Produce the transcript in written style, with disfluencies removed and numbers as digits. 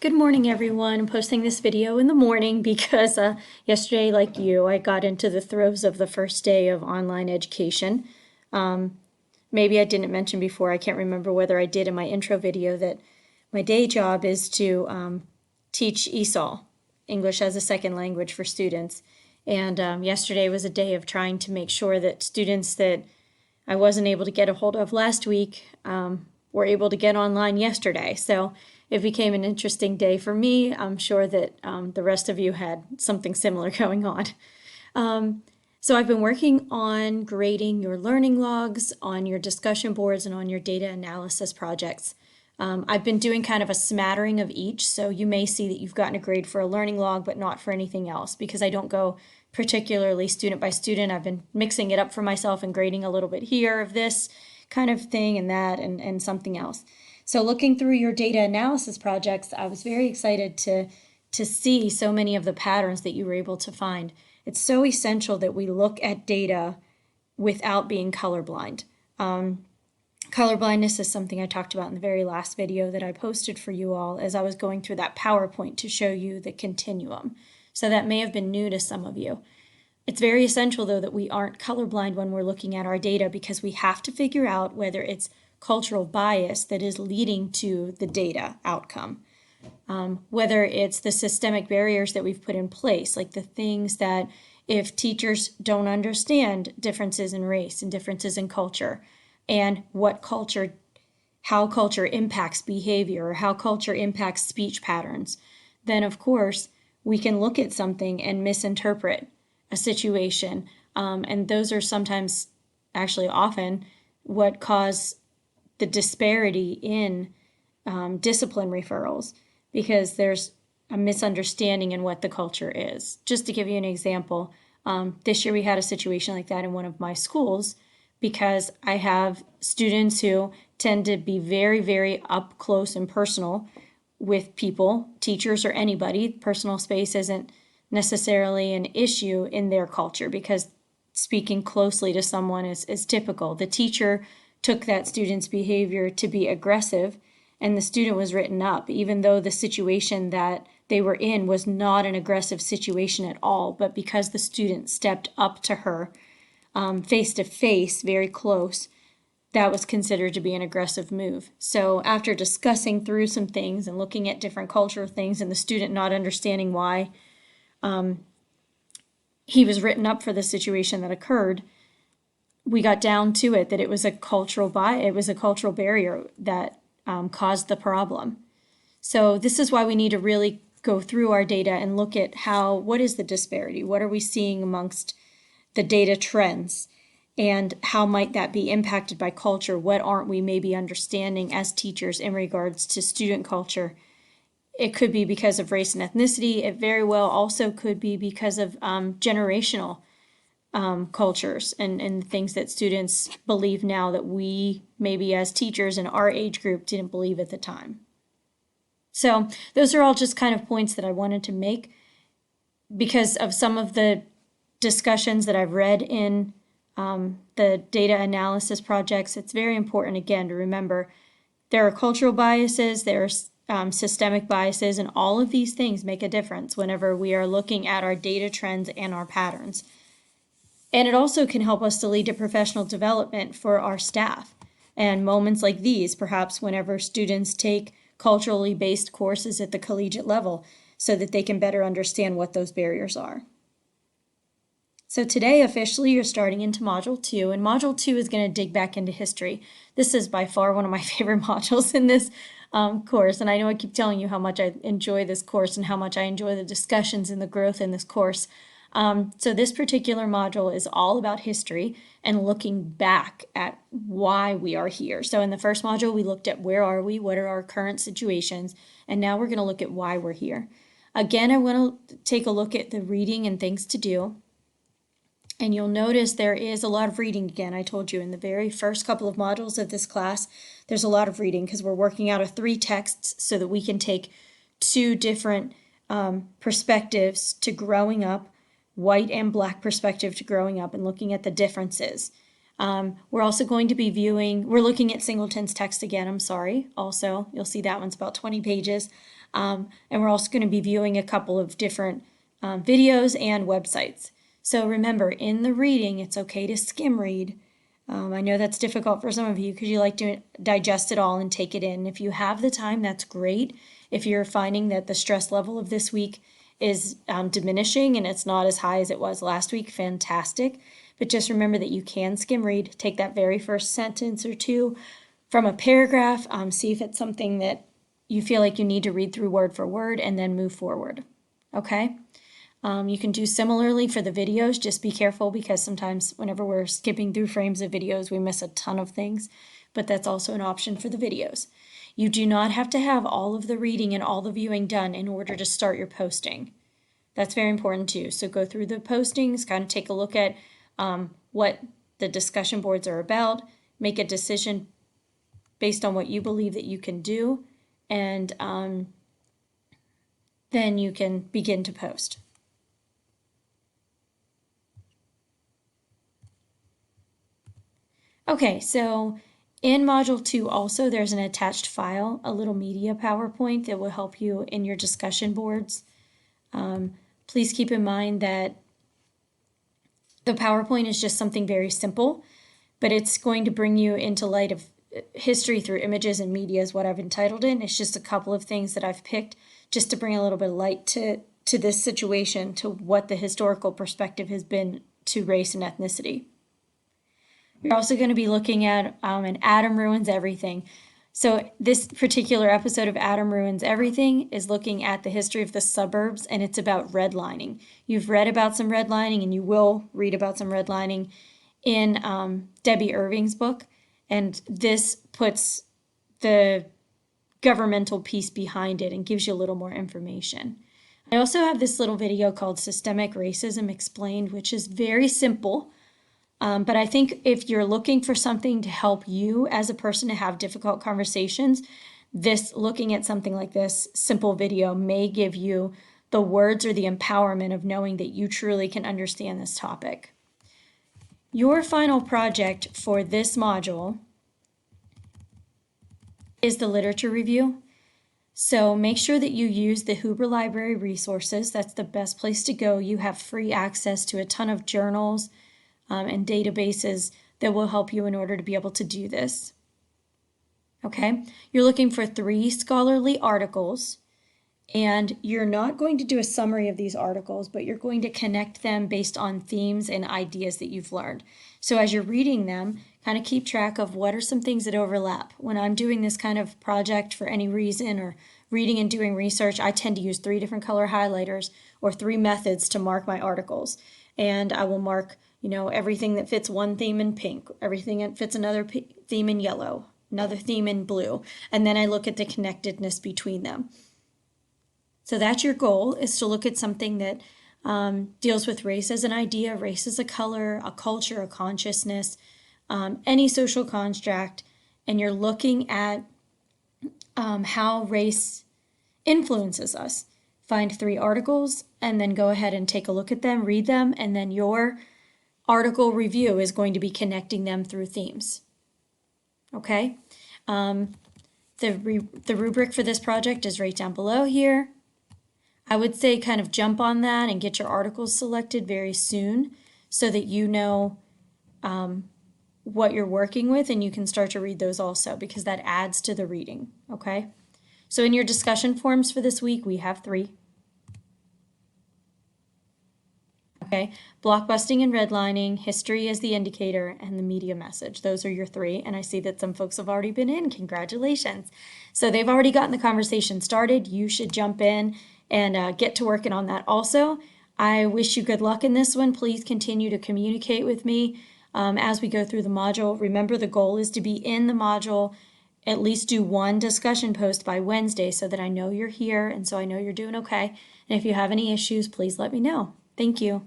Good morning, everyone. I'm posting this video in the morning because yesterday, like you, I got into the throes of the first day of online education. Maybe I didn't mention before, I can't remember whether I did in my intro video, that my day job is to teach ESOL, English as a Second Language for students. And yesterday was a day of trying to make sure that students that I wasn't able to get a hold of last week were able to get online yesterday. So it became an interesting day for me. I'm sure that the rest of you had something similar going on. So I've been working on grading your learning logs, on your discussion boards, and on your data analysis projects. I've been doing kind of a smattering of each, so you may see that you've gotten a grade for a learning log, but not for anything else, because I don't go particularly student by student. I've been mixing it up for myself and grading a little bit here of this kind of thing and that and something else. So looking through your data analysis projects, I was very excited to see so many of the patterns that you were able to find. It's so essential that we look at data without being colorblind. Colorblindness is something I talked about in the very last video that I posted for you all as I was going through that PowerPoint to show you the continuum. So that may have been new to some of you. It's very essential, though, that we aren't colorblind when we're looking at our data, because we have to figure out whether it's cultural bias that is leading to the data outcome. Whether it's the systemic barriers that we've put in place, like the things that if teachers don't understand differences in race and differences in culture, and how culture impacts behavior, or how culture impacts speech patterns, then of course we can look at something and misinterpret a situation. And those are sometimes, actually often, what cause the disparity in discipline referrals, because there's a misunderstanding in what the culture is. Just to give you an example, this year we had a situation like that in one of my schools, because I have students who tend to be very, very up close and personal with people, teachers or anybody. Personal space isn't necessarily an issue in their culture, because speaking closely to someone is typical. The teacher took that student's behavior to be aggressive, and the student was written up, even though the situation that they were in was not an aggressive situation at all. But because the student stepped up to her face to face, very close, that was considered to be an aggressive move. So after discussing through some things and looking at different cultural things, and the student not understanding why he was written up for the situation that occurred, we got down to it that it was a cultural barrier that caused the problem. So this is why we need to really go through our data and look at what is the disparity? What are we seeing amongst the data trends? And how might that be impacted by culture? What aren't we maybe understanding as teachers in regards to student culture? It could be because of race and ethnicity. It very well also could be because of generational cultures and things that students believe now that we maybe as teachers in our age group didn't believe at the time. So those are all just kind of points that I wanted to make because of some of the discussions that I've read in the data analysis projects. It's very important, again, to remember there are cultural biases, there are systemic biases, and all of these things make a difference whenever we are looking at our data trends and our patterns. And it also can help us to lead to professional development for our staff. And moments like these, perhaps whenever students take culturally based courses at the collegiate level, so that they can better understand what those barriers are. So today, officially, you're starting into Module 2, and Module 2 is going to dig back into history. This is by far one of my favorite modules in this course, and I know I keep telling you how much I enjoy this course and how much I enjoy the discussions and the growth in this course. So this particular module is all about history and looking back at why we are here. So in the first module, we looked at where are we, what are our current situations, and now we're going to look at why we're here. Again, I want to take a look at the reading and things to do. And you'll notice there is a lot of reading again. I told you in the very first couple of modules of this class, there's a lot of reading because we're working out of 3 texts so that we can take 2 different perspectives to growing up, white and black perspective to growing up, and looking at the differences. We're also going to be we're looking at Singleton's text again, I'm sorry. Also, you'll see that one's about 20 pages. And we're also going to be viewing a couple of different videos and websites. So remember, in the reading, it's okay to skim read. I know that's difficult for some of you because you like to digest it all and take it in. If you have the time, that's great. If you're finding that the stress level of this week is diminishing and it's not as high as it was last week, fantastic. But just remember that you can skim read. Take that very first sentence or two from a paragraph, see if it's something that you feel like you need to read through word for word, and then move forward. Okay? You can do similarly for the videos. Just be careful because sometimes whenever we're skipping through frames of videos, we miss a ton of things, but that's also an option for the videos. You do not have to have all of the reading and all the viewing done in order to start your posting. That's very important too. So go through the postings, kind of take a look at what the discussion boards are about, make a decision based on what you believe that you can do, and then you can begin to post. Okay, so in Module 2 also there's an attached file, a little media PowerPoint that will help you in your discussion boards. Please keep in mind that the PowerPoint is just something very simple, but it's going to bring you into light of history through images and media is what I've entitled it. It's just a couple of things that I've picked just to bring a little bit of light to this situation, to what the historical perspective has been to race and ethnicity. You're also going to be looking at an Adam Ruins Everything. So this particular episode of Adam Ruins Everything is looking at the history of the suburbs, and it's about redlining. You've read about some redlining, and you will read about some redlining in Debbie Irving's book, and this puts the governmental piece behind it and gives you a little more information. I also have this little video called Systemic Racism Explained, which is very simple. But I think if you're looking for something to help you as a person to have difficult conversations, looking at something like this simple video may give you the words or the empowerment of knowing that you truly can understand this topic. Your final project for this module is the literature review. So make sure that you use the Huber Library resources. That's the best place to go. You have free access to a ton of journals and databases that will help you in order to be able to do this. Okay, you're looking for 3 scholarly articles, and you're not going to do a summary of these articles, but you're going to connect them based on themes and ideas that you've learned. So as you're reading them, kind of keep track of what are some things that overlap. When I'm doing this kind of project for any reason or reading and doing research, I tend to use 3 different color highlighters or 3 methods to mark my articles. And I will mark everything that fits one theme in pink, everything that fits another theme in yellow, another theme in blue, and then I look at the connectedness between them. So that's your goal, is to look at something that deals with race as an idea, race as a color, a culture, a consciousness, any social construct, and you're looking at how race influences us. Find 3 articles and then go ahead and take a look at them, read them, and then your article review is going to be connecting them through themes. Okay? The rubric for this project is right down below here. I would say kind of jump on that and get your articles selected very soon so that you know what you're working with, and you can start to read those also, because that adds to the reading. Okay? So in your discussion forums for this week, we have 3. Okay, blockbusting and redlining, history as the indicator, and the media message. Those are your 3, and I see that some folks have already been in. Congratulations. So they've already gotten the conversation started. You should jump in and get to working on that also. I wish you good luck in this one. Please continue to communicate with me as we go through the module. Remember, the goal is to be in the module, at least do 1 discussion post by Wednesday so that I know you're here and so I know you're doing okay. And if you have any issues, please let me know. Thank you.